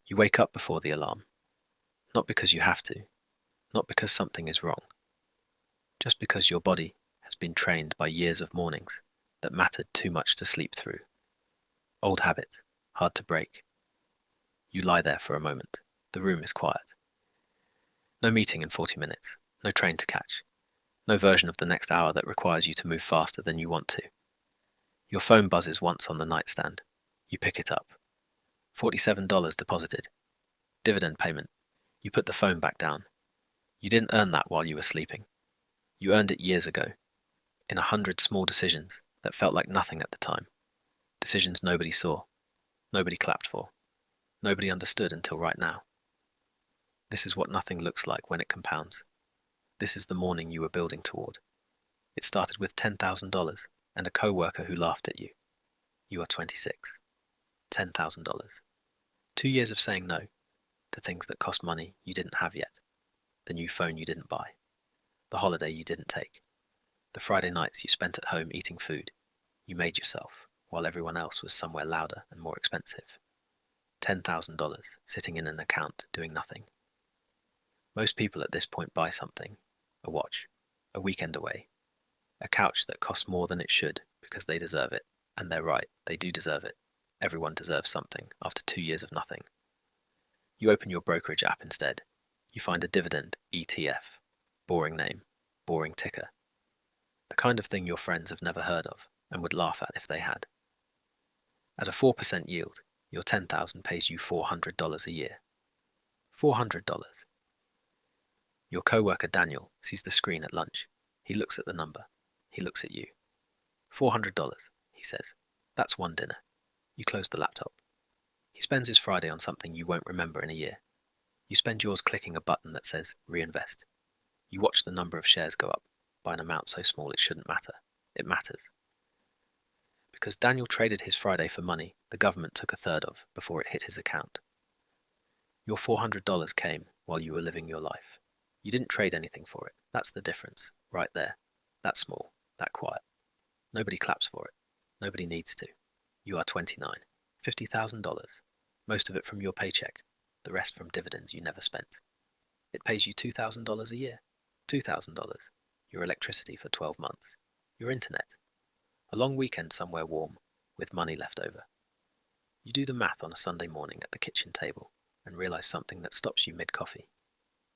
You wake up before the alarm, not because you have to, not because something is wrong, just because your body has been trained by years of mornings that mattered too much to sleep through. Old habit, hard to break. You lie there for a moment. The room is quiet. No meeting in 40 minutes, no train to catch, no version of the next hour that requires you to move faster than you want to. Your phone buzzes once on the nightstand. You pick it up. $47 deposited. Dividend payment. You put the phone back down. You didn't earn that while you were sleeping. You earned it years ago, in 100 small decisions that felt like nothing at the time. Decisions nobody saw, nobody clapped for, nobody understood until right now. This is what nothing looks like when it compounds. This is the morning you were building toward. It started with $10,000 and a co-worker who laughed at you. You are 26. $10,000. 2 years of saying no to things that cost money you didn't have yet. The new phone you didn't buy. The holiday you didn't take. The Friday nights you spent at home eating food you made yourself while everyone else was somewhere louder and more expensive. $10,000 sitting in an account doing nothing. Most people at this point buy something, a watch, a weekend away, a couch that costs more than it should because they deserve it, and they're right, they do deserve it. Everyone deserves something after 2 years of nothing. You open your brokerage app instead. You find a dividend ETF. Boring name, boring ticker. The kind of thing your friends have never heard of and would laugh at if they had. At a 4% yield, your $10,000 pays you $400 a year. $400. Your co-worker Daniel sees the screen at lunch. He looks at the number. He looks at you. $400, he says. That's one dinner. You close the laptop. He spends his Friday on something you won't remember in a year. You spend yours clicking a button that says reinvest. You watch the number of shares go up by an amount so small it shouldn't matter. It matters. Because Daniel traded his Friday for money the government took a third of before it hit his account. Your $400 came while you were living your life. You didn't trade anything for it. That's the difference, right there. That small, that quiet. Nobody claps for it. Nobody needs to. You are 29. $50,000. Most of it from your paycheck. The rest from dividends you never spent. It pays you $2,000 a year. $2,000. Your electricity for 12 months. Your internet. A long weekend somewhere warm, with money left over. You do the math on a Sunday morning at the kitchen table and realize something that stops you mid-coffee.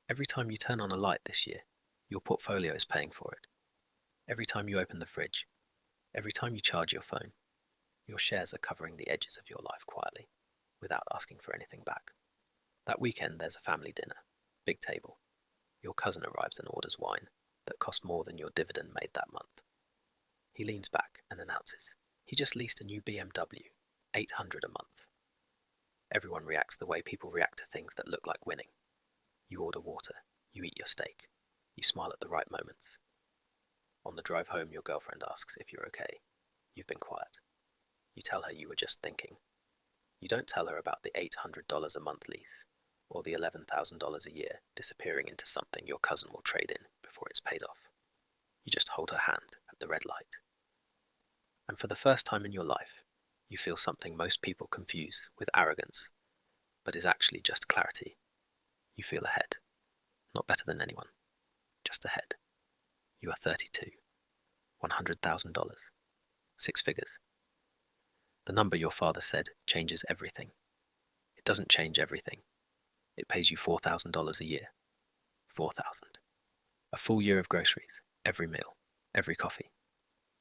Every time you turn on a light this year, your portfolio is paying for it. Every time you open the fridge, every time you charge your phone, your shares are covering the edges of your life quietly, without asking for anything back. That weekend there's a family dinner, big table. Your cousin arrives and orders wine that cost more than your dividend made that month. He leans back and announces, he just leased a new BMW, $800 a month. Everyone reacts the way people react to things that look like winning. You order water, you eat your steak, you smile at the right moments. On the drive home, your girlfriend asks if you're okay. You've been quiet. You tell her you were just thinking. You don't tell her about the $800 a month lease, or the $11,000 a year disappearing into something your cousin will trade in before it's paid off. You just hold her hand at the red light. And for the first time in your life, you feel something most people confuse with arrogance, but is actually just clarity. You feel ahead. Not better than anyone. Just ahead. You are 32. $100,000. 6 figures. The number your father said changes everything. It doesn't change everything. It pays you $4,000 a year. 4,000. A full year of groceries, every meal, every coffee,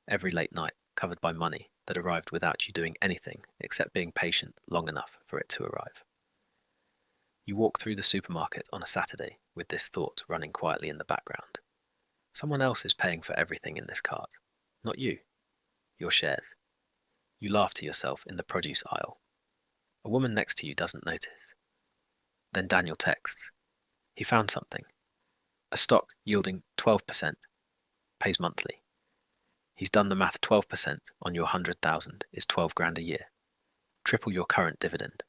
every late night covered by money that arrived without you doing anything except being patient long enough for it to arrive. You walk through the supermarket on a Saturday with this thought running quietly in the background. Someone else is paying for everything in this cart, not you. Your shares. You laugh to yourself in the produce aisle. A woman next to you doesn't notice. Then Daniel texts. He found something. A stock yielding 12%, pays monthly. He's done the math. 12% on your 100,000 is 12 grand a year. Triple your current dividend.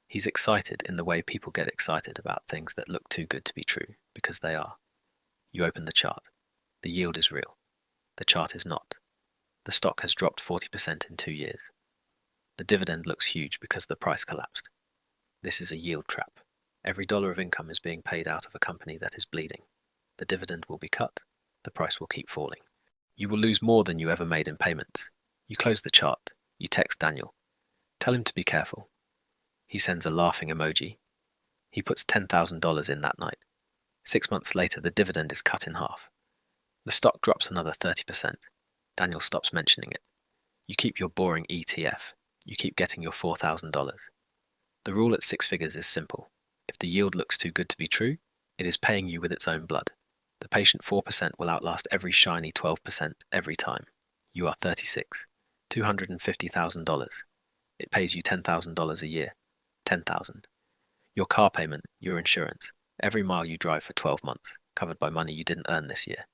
He's excited in the way people get excited about things that look too good to be true, because they are. You open the chart. The yield is real. The chart is not. The stock has dropped 40% in 2 years. The dividend looks huge because the price collapsed. This is a yield trap. Every dollar of income is being paid out of a company that is bleeding. The dividend will be cut. The price will keep falling. You will lose more than you ever made in payments. You close the chart. You text Daniel. Tell him to be careful. He sends a laughing emoji. He puts $10,000 in that night. 6 months later, the dividend is cut in half. The stock drops another 30%. Daniel stops mentioning it. You keep your boring ETF. You keep getting your $4,000. The rule at 6 figures is simple. If the yield looks too good to be true, it is paying you with its own blood. The patient 4% will outlast every shiny 12% every time. You are 36. $250,000. It pays you $10,000 a year. 10,000. Your car payment, your insurance, every mile you drive for 12 months, covered by money you didn't earn this year.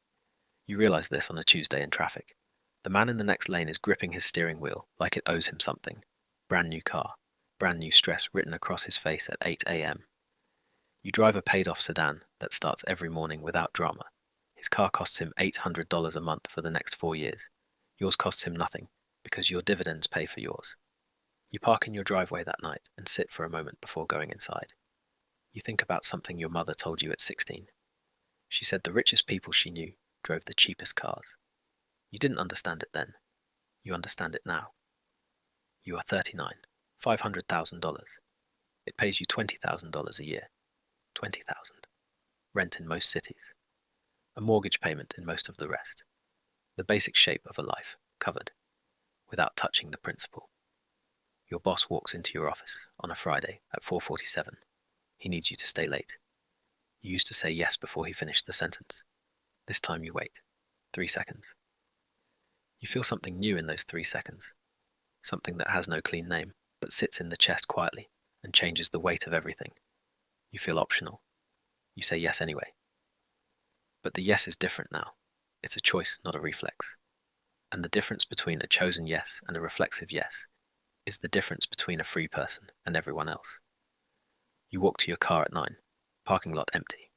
You realize this on a Tuesday in traffic. The man in the next lane is gripping his steering wheel like it owes him something. Brand new car, brand new stress written across his face at 8 a.m. You drive a paid-off sedan that starts every morning without drama. His car costs him $800 a month for the next 4 years. Yours costs him nothing, because your dividends pay for yours. You park in your driveway that night and sit for a moment before going inside. You think about something your mother told you at 16. She said the richest people she knew drove the cheapest cars. You didn't understand it then. You understand it now. You are 39. $500,000. It pays you $20,000 a year. 20,000. Rent in most cities. A mortgage payment in most of the rest. The basic shape of a life, covered, without touching the principal. Your boss walks into your office on a Friday at 4:47. He needs you to stay late. You used to say yes before he finished the sentence. This time you wait. 3 seconds. You feel something new in those 3 seconds. Something that has no clean name, but sits in the chest quietly and changes the weight of everything. You feel optional. You say yes anyway. But the yes is different now. It's a choice, not a reflex. And the difference between a chosen yes and a reflexive yes is the difference between a free person and everyone else. You walk to your car at 9, parking lot empty.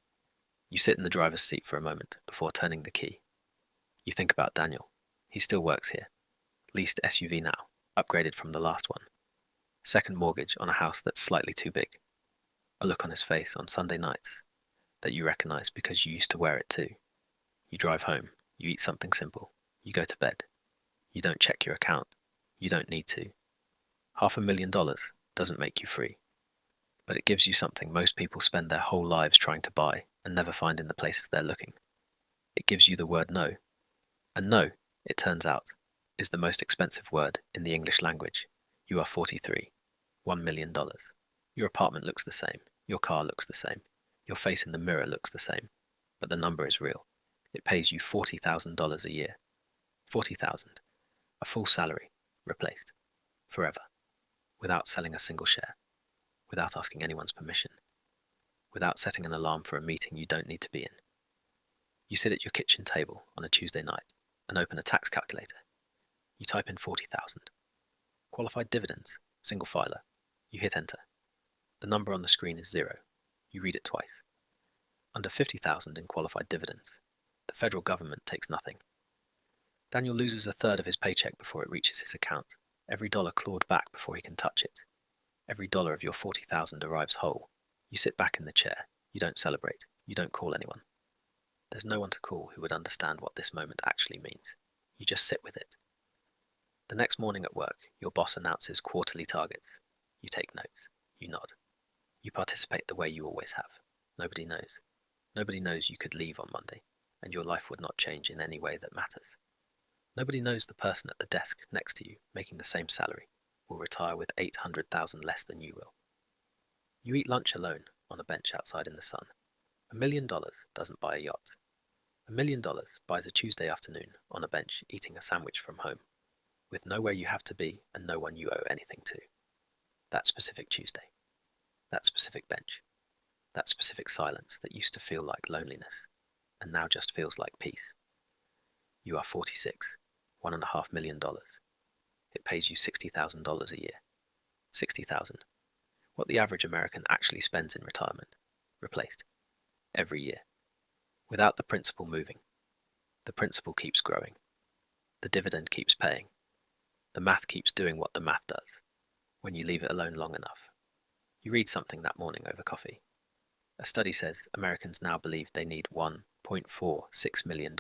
You sit in the driver's seat for a moment before turning the key. You think about Daniel. He still works here. Leased SUV now, upgraded from the last one. Second mortgage on a house that's slightly too big. A look on his face on Sunday nights that you recognize because you used to wear it too. You drive home. You eat something simple. You go to bed. You don't check your account. You don't need to. $500,000 doesn't make you free, but it gives you something most people spend their whole lives trying to buy and never find in the places they're looking. It gives you the word no. And no, it turns out, is the most expensive word in the English language. You are 43. $1 million. Your apartment looks the same. Your car looks the same. Your face in the mirror looks the same. But the number is real. It pays you $40,000 a year. 40,000. A full salary, replaced. Forever. Without selling a single share. Without asking anyone's permission. Without setting an alarm for a meeting you don't need to be in. You sit at your kitchen table on a Tuesday night and open a tax calculator. You type in 40,000. Qualified dividends, single filer. You hit enter. The number on the screen is 0. You read it twice. Under 50,000 in qualified dividends. The federal government takes nothing. Daniel loses a third of his paycheck before it reaches his account. Every dollar clawed back before he can touch it. Every dollar of your 40,000 arrives whole. You sit back in the chair. You don't celebrate. You don't call anyone. There's no one to call who would understand what this moment actually means. You just sit with it. The next morning at work, your boss announces quarterly targets. You take notes. You nod. You participate the way you always have. Nobody knows. Nobody knows you could leave on Monday, and your life would not change in any way that matters. Nobody knows the person at the desk next to you, making the same salary, will retire with $800,000 less than you will. You eat lunch alone on a bench outside in the sun. $1 million doesn't buy a yacht. $1 million buys a Tuesday afternoon on a bench eating a sandwich from home, with nowhere you have to be and no one you owe anything to. That specific Tuesday. That specific bench. That specific silence that used to feel like loneliness, and now just feels like peace. You are 46. $1.5 million. It pays you $60,000 a year. 60,000. What the average American actually spends in retirement. Replaced. Every year. Without the principal moving. The principal keeps growing. The dividend keeps paying. The math keeps doing what the math does, when you leave it alone long enough. You read something that morning over coffee. A study says Americans now believe they need $1.46 million.